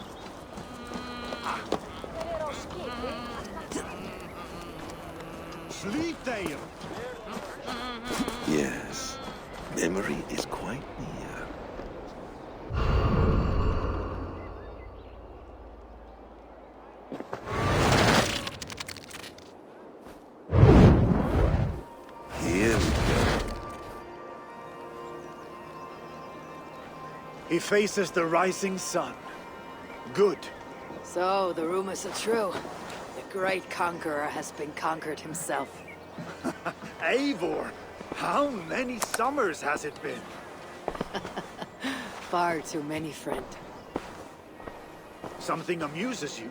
Speaker 16: Sleep there!
Speaker 13: Yes, memory is quite near. Here we go.
Speaker 17: He faces the rising sun. Good.
Speaker 2: So, the rumors are true. The great conqueror has been conquered himself.
Speaker 17: Eivor! How many summers has it been?
Speaker 2: Far too many, friend.
Speaker 17: Something amuses you.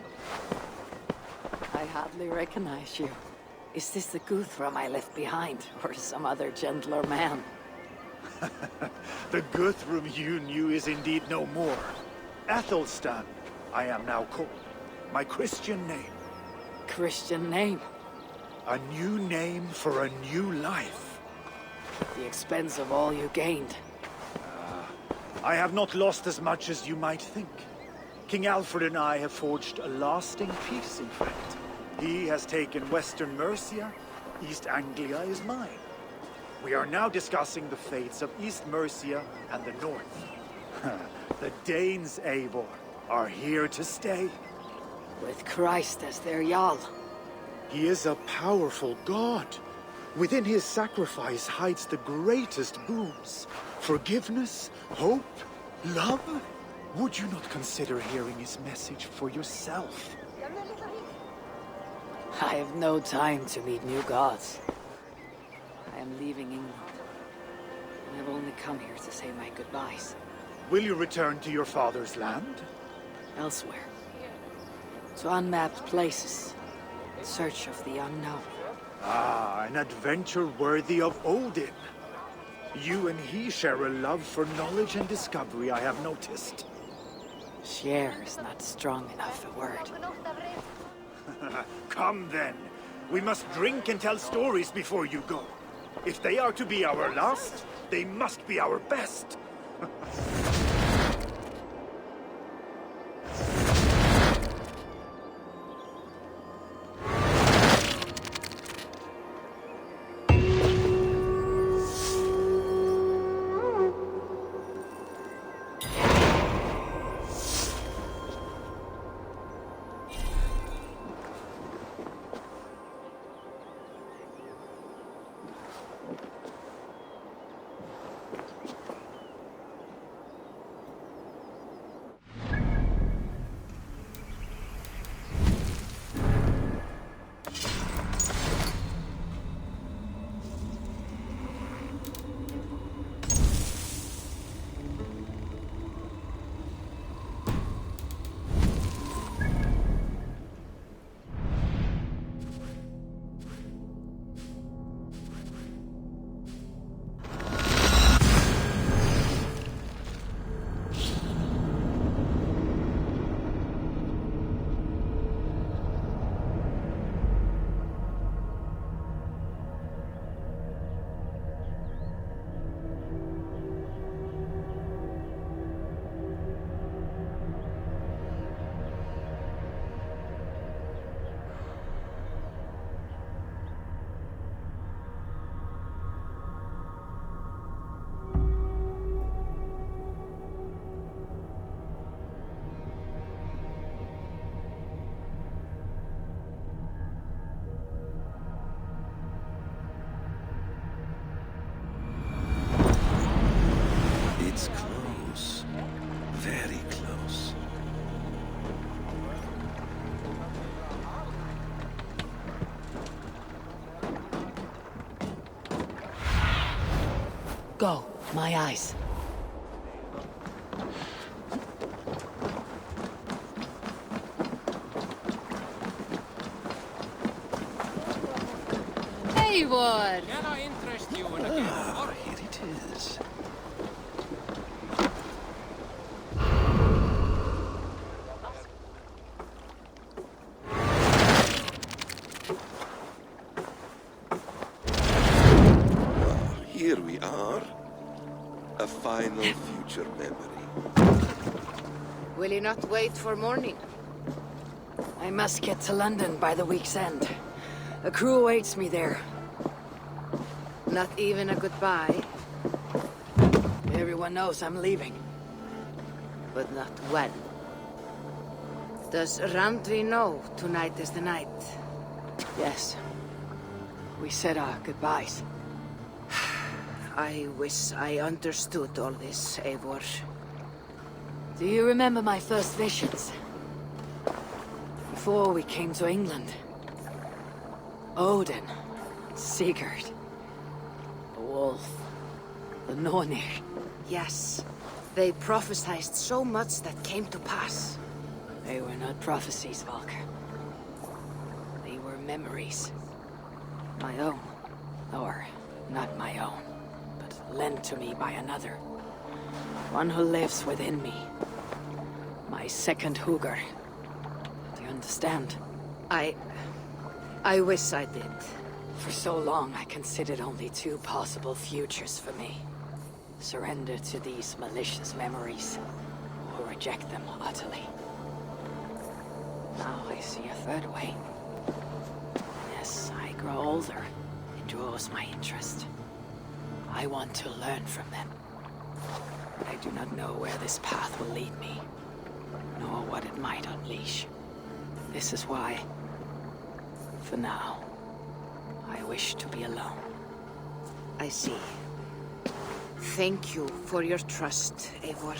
Speaker 2: I hardly recognize you. Is this the Guthrum I left behind, or some other gentler man?
Speaker 17: The Guthrum you knew is indeed no more. Etelstano, I am now called. My Christian name.
Speaker 2: Christian name?
Speaker 17: A new name for a new life.
Speaker 2: At the expense of all you gained.
Speaker 17: I have not lost as much as you might think. King Alfred and I have forged a lasting peace, in fact. He has taken Western Mercia, East Anglia is mine. We are now discussing the fates of East Mercia and the North. The Danes, Eivor, are here to stay.
Speaker 2: With Christ as their Jarl.
Speaker 17: He is a powerful god. Within his sacrifice hides the greatest boons. Forgiveness, hope, love. Would you not consider hearing his message for yourself?
Speaker 2: I have no time to meet new gods. I am leaving England. And I've only come here to say my goodbyes.
Speaker 17: Will you return to your father's land?
Speaker 2: Elsewhere. To unmapped places. In search of the unknown.
Speaker 17: Ah, an adventure worthy of Odin. You and he share a love for knowledge and discovery, I have noticed.
Speaker 2: Share is not strong enough a word.
Speaker 17: Come then. We must drink and tell stories before you go. If they are to be our last, they must be our best.
Speaker 2: Go, my eyes.
Speaker 10: Eivor!
Speaker 18: Can I interest you in a game?
Speaker 13: Ah, here it is. Here we are. A final future memory.
Speaker 6: Will you not wait for morning?
Speaker 2: I must get to London by the week's end. A crew awaits me there.
Speaker 6: Not even a goodbye,
Speaker 2: Everyone knows I'm leaving.
Speaker 6: but not when. Does Randvi know tonight is the night?
Speaker 2: Yes. We said our goodbyes.
Speaker 6: I wish I understood all this, Eivor.
Speaker 2: Do you remember my first visions? Before we came to England. Odin, Sigurd, the wolf, the Nornir.
Speaker 6: Yes, they prophesied so much that came to pass.
Speaker 2: They were not prophecies, Valker. They were memories. My own. Or not my own, but lent to me by another. One who lives within me. My second Hugr. Do you understand?
Speaker 6: I wish I did.
Speaker 2: For so long, I considered only two possible futures for me. surrender to these malicious memories, or reject them utterly. Now I see a third way. As I grow older, it draws my interest. I want to learn from them. But I do not know where this path will lead me, nor what it might unleash. This is why, for now, I wish to be alone.
Speaker 6: I see. Thank you for your trust, Eivor.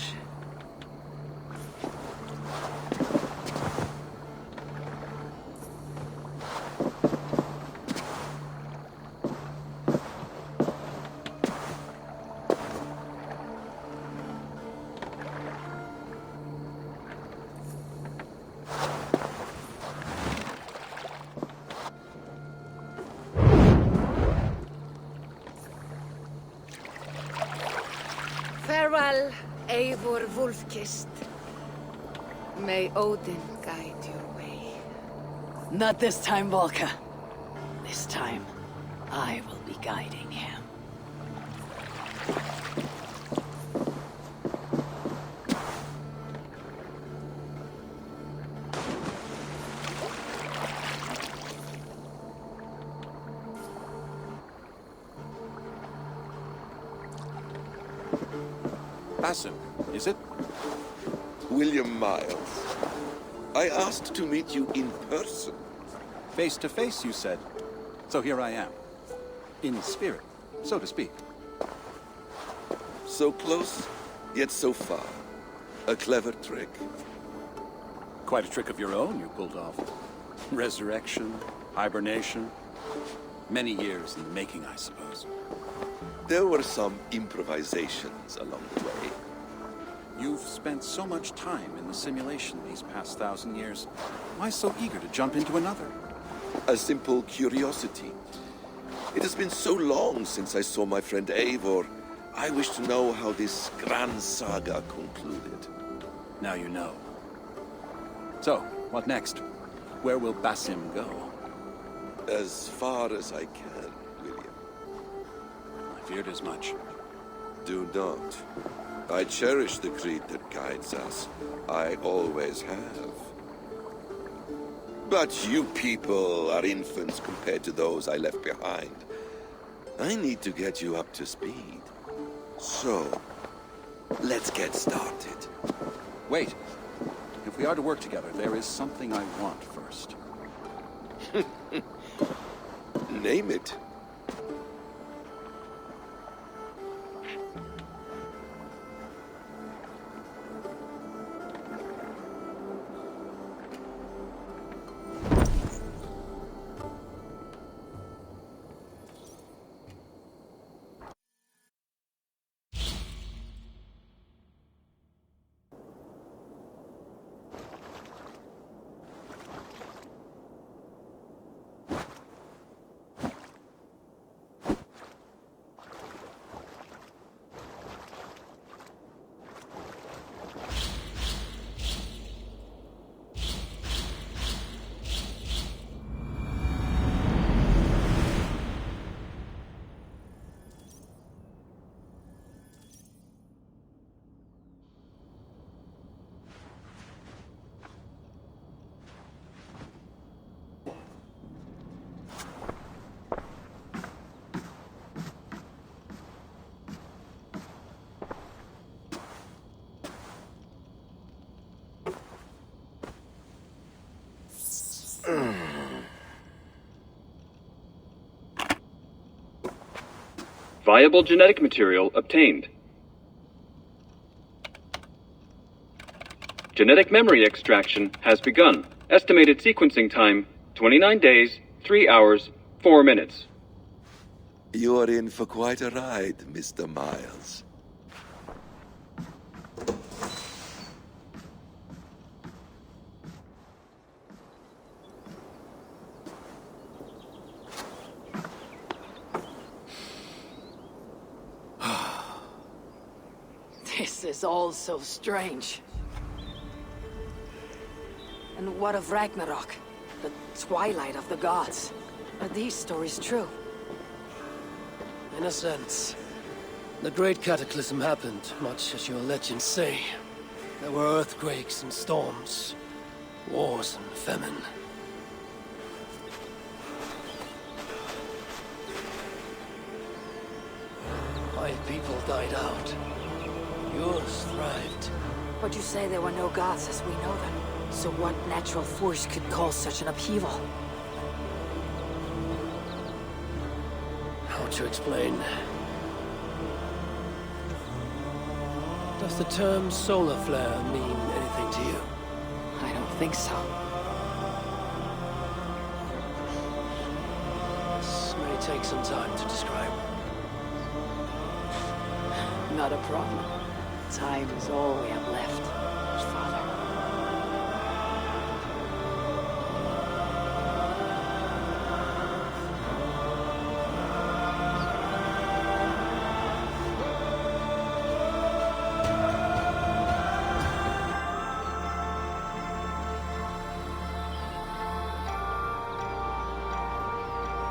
Speaker 6: Farewell, Eivor Wolf-Kissed. May Odin guide your way.
Speaker 2: Not this time, Volka. This time, I will be guiding him.
Speaker 13: Maximo, is it? William Miles. I asked to meet you in person.
Speaker 19: Face to face, you said. So here I am. In spirit, so to speak.
Speaker 13: So close, yet so far. A clever trick.
Speaker 19: Quite a trick of your own you pulled off. Resurrection, hibernation. Many years in the making, I suppose.
Speaker 13: There were some improvisations along the way.
Speaker 19: You've spent so much time in the simulation these past 1,000 years. Why so eager to jump into another?
Speaker 13: A simple curiosity. It has been so long since I saw my friend Eivor. I wish to know how this grand saga concluded.
Speaker 19: Now you know. So, what next? Where will Basim go?
Speaker 13: As far as I can, William.
Speaker 19: I feared as much.
Speaker 13: Do not. I cherish the creed that guides us. I always have. But you people are infants compared to those I left behind. I need to get you up to speed. So, let's get started.
Speaker 19: Wait. If we are to work together, there is something I want first.
Speaker 13: Name it.
Speaker 20: Viable genetic material obtained. Genetic memory extraction has begun. Estimated sequencing time, 29 days, 3 hours, 4 minutes.
Speaker 13: You are in for quite a ride, Mr. Miles.
Speaker 2: This is all so strange. And what of Ragnarok? The twilight of the gods? Are these stories true?
Speaker 4: In a sense.
Speaker 19: The Great Cataclysm happened, much as your legends say. There were earthquakes and storms, wars and famine. My people died out. Yours thrived.
Speaker 2: But you say there were no gods as we know them. So what natural force could cause such an upheaval?
Speaker 19: How to explain? Does the term solar flare mean anything to you?
Speaker 2: I don't think so.
Speaker 19: This may take some time to describe.
Speaker 2: Not a problem. Time is all we have left.